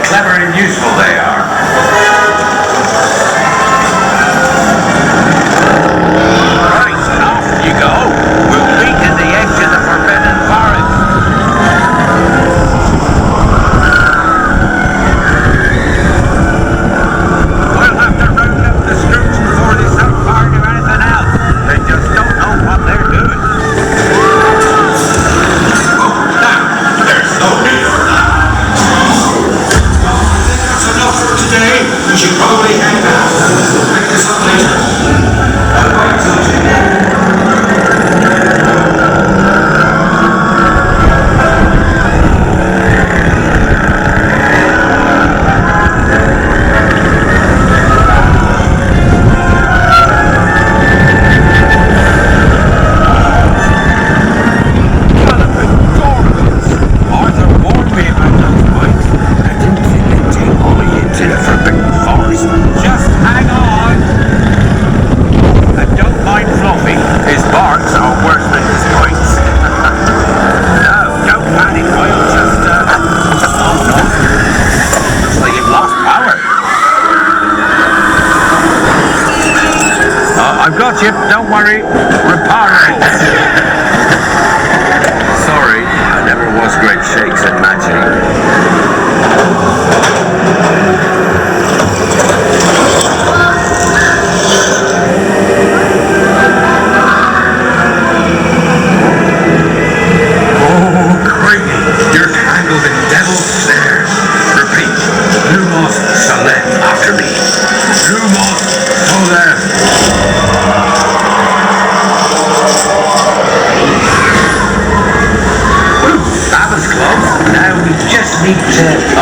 clever and useful they are. Right, off you go. We'll meet at the edge of the forbidden forest. We'll have to round up the Scrooge before they set fire to anything else. They just don't know what they're doing. There's no need for that. That's enough for today. We should probably hang out. Pick this up later. I'll wait till Chip, don't worry, repairable. Sorry, I never was great shakes at matching. Oh, Craigie, you're tangled in devil's snare. Repeat, Lumos Solet after me. Lumos Solet.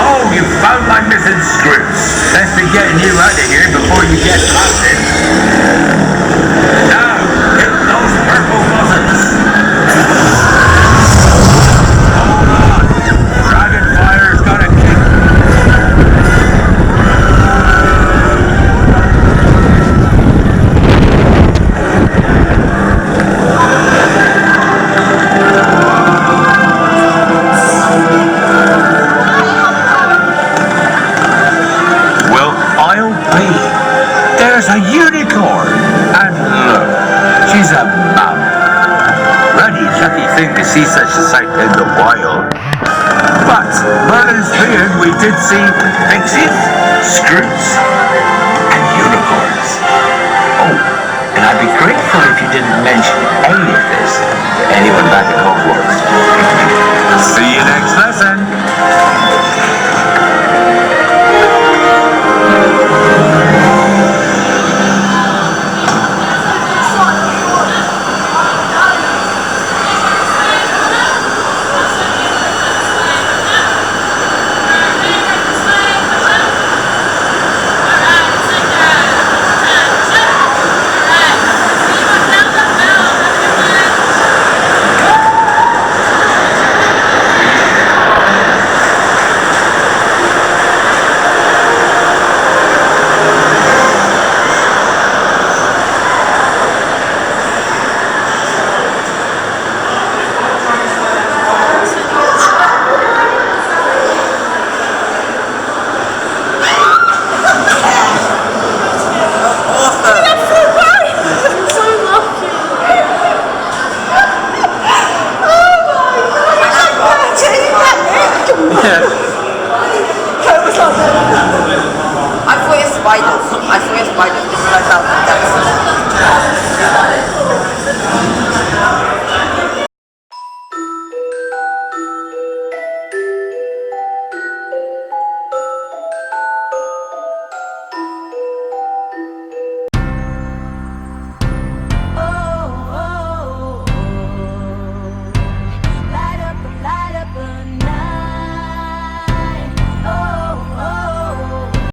Oh, you found my missing scripts. Let's be getting you out of here before you get blasted. Now, hit those purple buttons. Hold on. Dragonfire's gonna kick. There's a unicorn, and look, she's a mum. Really lucky thing to see such a sight in the wild. But Merlin's feared we did see pixies, scroots, and unicorns. Oh, and I'd be grateful if you didn't mention any of this to anyone back at Hogwarts. See you next lesson.